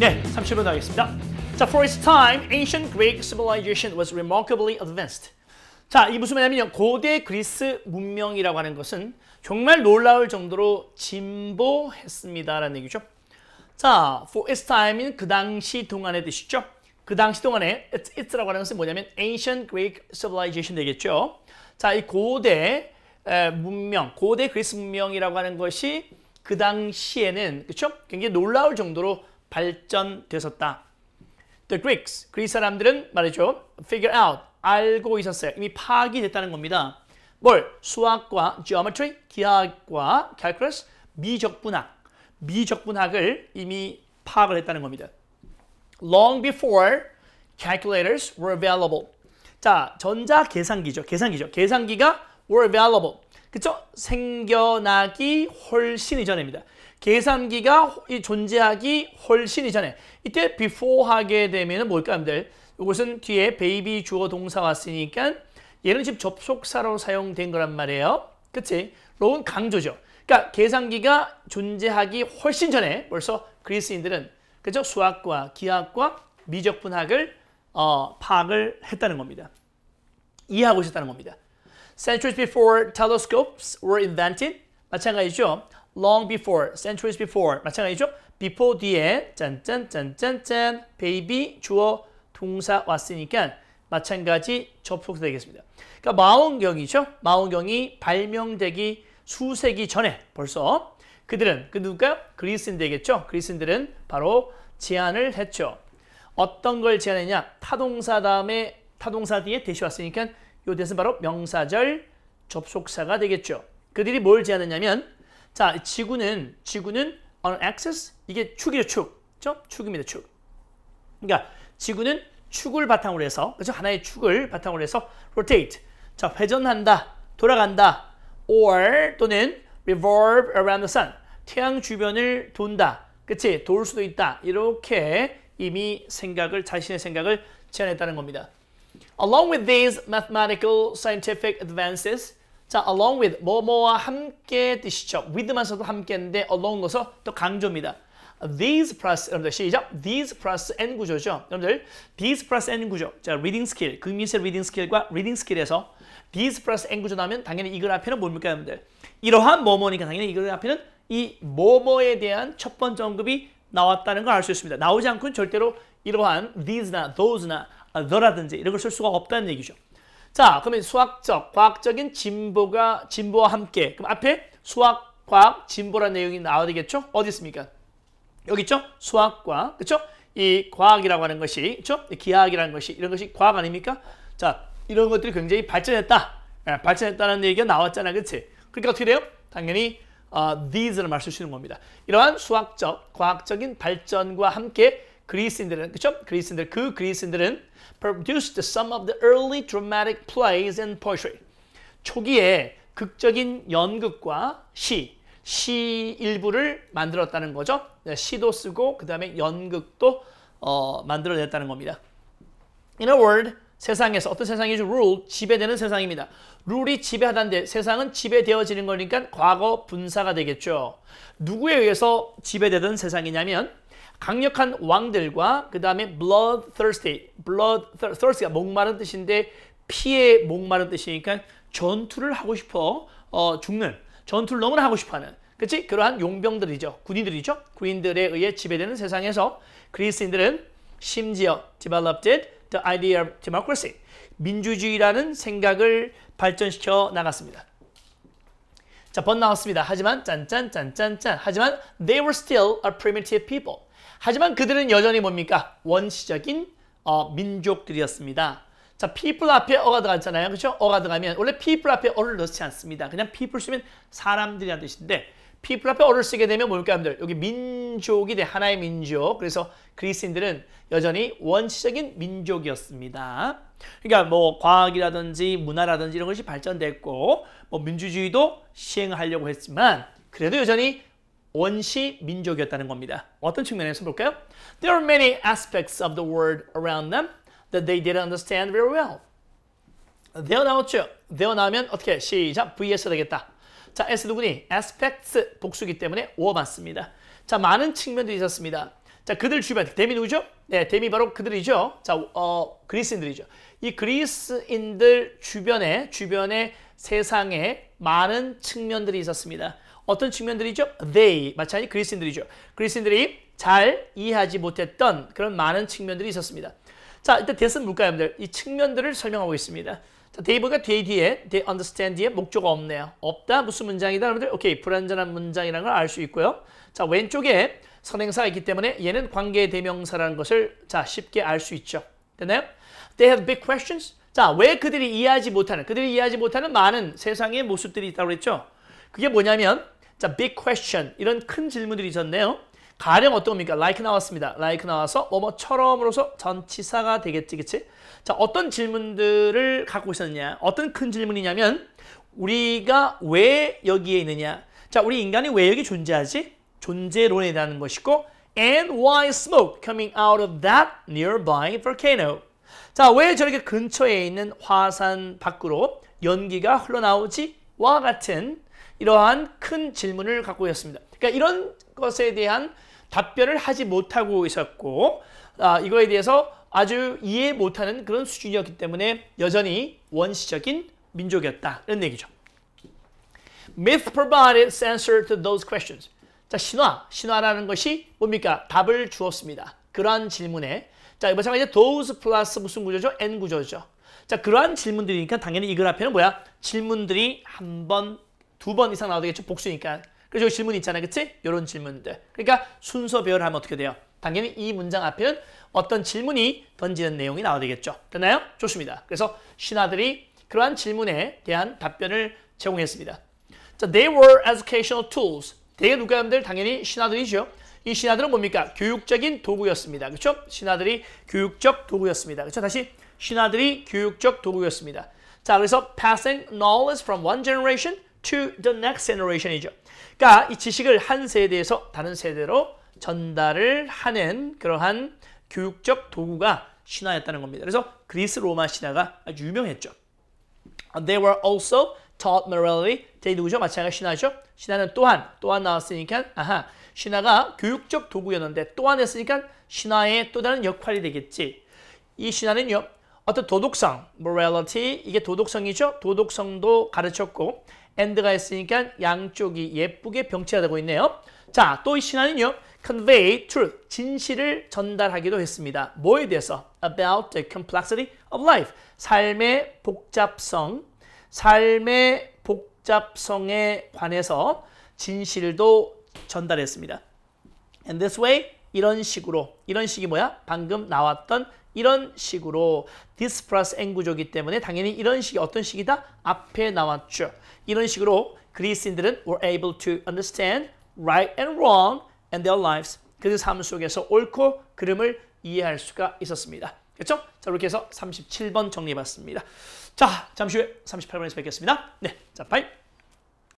네, 37번 하겠습니다. 자, for its time, ancient Greek civilization was remarkably advanced. 자, 이 무슨 말이냐면 고대 그리스 문명이라고 하는 것은 정말 놀라울 정도로 진보했습니다라는 얘기죠. 자, for its time은 그 당시 동안의 뜻이죠. 그 당시 동안에 it's라고 하는 것은 뭐냐면 ancient Greek civilization 되겠죠. 자, 이 고대 문명, 고대 그리스 문명이라고 하는 것이 그 당시에는 그렇죠? 굉장히 놀라울 정도로 발전됐었다. The Greeks, 그리스 사람들은 말이죠. figure out, 알고 있었어요. 이미 파악이 됐다는 겁니다. 뭘? 수학과 geometry, 기하학과 calculus, 미적분학을 이미 파악을 했다는 겁니다. Long before calculators were available. 자, 전자 계산기죠. 계산기가 were available. 그쵸? 생겨나기 훨씬 이전입니다. 계산기가 존재하기 훨씬 이전에. 이때 before 하게 되면 뭘까, 여러분들? 이것은 뒤에 baby 주어 동사 왔으니까 얘는 지금 접속사로 사용된 거란 말이에요. 그치? 로는 강조죠. 그러니까 계산기가 존재하기 훨씬 전에 벌써 그리스인들은 그죠? 수학과 기하학과 미적분학을 파악을 했다는 겁니다. 이해하고 있었다는 겁니다. Centuries before telescopes were invented. 마찬가지죠. Long before, centuries before. 마찬가지죠. before 뒤에 짠짠짠짠짠 baby 주어 동사 왔으니까 마찬가지 접속사 되겠습니다. 그러니까 망원경이죠. 망원경이 발명되기 수세기 전에 벌써 그들은 그 누굴까요? 그리스인 되겠죠. 그리스인들은 바로 제안을 했죠. 어떤 걸 제안했냐? 타동사 다음에 타동사 뒤에 대시 왔으니까 이 대신 바로 명사절 접속사가 되겠죠. 그들이 뭘 제안했냐면 자, 지구는 on axis 이게 축이죠, 축. 그렇죠? 축입니다, 축. 그러니까 지구는 축을 바탕으로 해서 그렇죠? 하나의 축을 바탕으로 해서 rotate. 자, 회전한다, 돌아간다. or 또는 revolve around the sun. 태양 주변을 돈다. 그치? 돌 수도 있다. 이렇게 이미 자신의 생각을 제안했다는 겁니다. Along with these mathematical scientific advances. 자, along with 뭐뭐와 함께 뜻이죠. with만 써도 함께인데 along 넣어서 또 강조입니다. These plus 여러분들 시작. These plus n 구조죠. 여러분들 these plus n 구조. 자, reading skill. 금미세 reading skill과 reading skill에서 these plus n 구조 나오면 당연히 이글 앞에는 뭡니까, 여러분들? 이러한 뭐뭐니까 당연히 이글 앞에는 이 뭐뭐에 대한 첫 번째 언급이 나왔다는 걸 알 수 있습니다. 나오지 않고는 절대로 이러한 these나 those나 the라든지 이런 걸 쓸 수가 없다는 얘기죠. 자, 그러면 수학적, 과학적인 진보와 함께. 그럼 앞에 수학, 과학, 진보라는 내용이 나와야 되겠죠? 어디 있습니까? 여기 있죠? 수학과, 그렇죠? 이 과학이라고 하는 것이, 그렇죠? 기하학이라는 것이, 이런 것이 과학 아닙니까? 자, 이런 것들이 굉장히 발전했다. 발전했다는 얘기가 나왔잖아, 그렇지? 그러니까 어떻게 돼요? 당연히 these를 말 쓰시는 겁니다. 이러한 수학적, 과학적인 발전과 함께 그리스인들은, 그렇죠? 그리스인들은 produced some of the early dramatic plays and poetry. 초기에 극적인 연극과 시 일부를 만들었다는 거죠. 시도 쓰고 그 다음에 연극도 만들어냈다는 겁니다. In a word, 세상에서 어떤 세상이죠? rule, 지배되는 세상입니다. 룰이 지배하다는데 세상은 지배되어지는 거니까 과거 분사가 되겠죠. 누구에 의해서 지배되던 세상이냐면 강력한 왕들과 그 다음에 bloodthirsty가 목마른 뜻인데 피에 목마른 뜻이니까 전투를 하고 싶어 죽는 전투를 너무나 하고 싶어하는 그치? 그러한 용병들이죠. 군인들에 의해 지배되는 세상에서 그리스인들은 심지어 developed the idea of democracy 민주주의라는 생각을 발전시켜 나갔습니다. 자, 번 나왔습니다. 하지만 짠짠짠짠짠 하지만 they were still a primitive people. 하지만 그들은 여전히 뭡니까? 원시적인 민족들이었습니다. 자, people 앞에 어가 들어갔잖아요. 그렇죠? 어가 들어가면 원래 people 앞에 어를 넣지 않습니다. 그냥 people 쓰면 사람들이라는 뜻인데 people 앞에 어를 쓰게 되면 뭘까요, 여러분들? 여기 민족이 돼. 하나의 민족. 그래서 그리스인들은 여전히 원시적인 민족이었습니다. 그러니까 뭐 과학이라든지 문화라든지 이런 것이 발전됐고 뭐 민주주의도 시행하려고 했지만 그래도 여전히 원시 민족이었다는 겁니다. 어떤 측면에서 볼까요? There are many aspects of the world around them that they didn't understand very well. There 나왔죠? There 나오면 어떻게? 시작. VS 되겠다. 자, S 누구니? aspects 복수기 때문에 5 맞습니다. 자, 많은 측면들이 있었습니다. 자, 그들 주변, 댐이 누구죠? 네, 댐이 바로 그들이죠. 자, 그리스인들이죠. 이 그리스인들 주변에 세상에 많은 측면들이 있었습니다. 어떤 측면들이죠? They, 마찬가지 그리스인들이죠. 그리스인들이 잘 이해하지 못했던 그런 많은 측면들이 있었습니다. 자, 일단 that은 뭘까요, 여러분들? 이 측면들을 설명하고 있습니다. 자, they 보니까 they 뒤에, they understand 뒤에 목조가 없네요. 없다, 무슨 문장이다, 여러분들? 오케이, 불완전한 문장이라는 걸 알 수 있고요. 자, 왼쪽에 선행사가 있기 때문에 얘는 관계 대명사라는 것을 자, 쉽게 알 수 있죠. 됐나요? They have big questions. 자, 왜 그들이 이해하지 못하는 많은 세상의 모습들이 있다고 그랬죠? 그게 뭐냐면, 자, big question, 이런 큰 질문들이 있었네요. 가령 어떤 겁니까? like 나왔습니다. like 나와서 뭐뭐처럼으로서 전치사가 되겠지, 그치? 자, 어떤 질문들을 갖고 있었느냐? 어떤 큰 질문이냐면, 우리가 왜 여기에 있느냐? 자, 우리 인간이 왜 여기 존재하지? 존재론에 대한 것이고, and why smoke coming out of that nearby volcano? 자, 왜 저렇게 근처에 있는 화산 밖으로 연기가 흘러나오지? 와 같은 이러한 큰 질문을 갖고 있었습니다. 그러니까 이런 것에 대한 답변을 하지 못하고 있었고, 이거에 대해서 아주 이해 못하는 그런 수준이었기 때문에 여전히 원시적인 민족이었다, 이런 얘기죠. Myth provided answer to those questions. 자, 신화라는 것이 뭡니까? 답을 주었습니다. 그러한 질문에. 자, 마찬가지로 those 플러스 무슨 구조죠? N 구조죠. 자, 그러한 질문들이니까 당연히 이글 앞에는 뭐야? 질문들이 한 번, 두 번 이상 나와야 되겠죠? 복수니까. 그래서 여기 질문 있잖아요, 그치? 이런 질문들. 그러니까 순서 배열을 하면 어떻게 돼요? 당연히 이 문장 앞에는 어떤 질문이 던지는 내용이 나와야 되겠죠. 됐나요? 좋습니다. 그래서 신하들이 그러한 질문에 대한 답변을 제공했습니다. 자, they were educational tools. 대개 누가 여러분들? 당연히 신하들이죠. 이 신하들은 뭡니까? 교육적인 도구였습니다. 그렇죠? 신하들이 교육적 도구였습니다. 그렇죠? 다시 신하들이 교육적 도구였습니다. 자, 그래서 passing knowledge from one generation to the next generation이죠. 그러니까 이 지식을 한 세대에서 다른 세대로 전달을 하는 그러한 교육적 도구가 신화였다는 겁니다. 그래서 그리스 로마 신화가 아주 유명했죠. They were also taught morality. they 누구죠? 마찬가지 신화죠. 신화는 또한 나왔으니까 신화가 교육적 도구였는데 또한 했으니까 신화의 또 다른 역할이 되겠지. 이 신화는요, 어떤 도덕성, morality, 이게 도덕성이죠. 도덕성도 가르쳤고 and가 했으니까 양쪽이 예쁘게 병치하고 있네요. 자, 또 이 신화는요, convey truth, 진실을 전달하기도 했습니다. 뭐에 대해서? about the complexity of life, 삶의 복잡성에 관해서 진실도 전달했습니다. And this way, 이런 식이 뭐야? 방금 나왔던 이런 식으로 this plus n 구조이기 때문에 당연히 이런 식이 어떤 식이다? 앞에 나왔죠. 이런 식으로 그리스인들은 were able to understand right and wrong in their lives. 그들 삶 속에서 옳고 그름을 이해할 수가 있었습니다. 그렇죠? 자, 이렇게 해서 37번 정리해봤습니다. 자, 잠시 후에 38번에서 뵙겠습니다. 네, 자, 바이.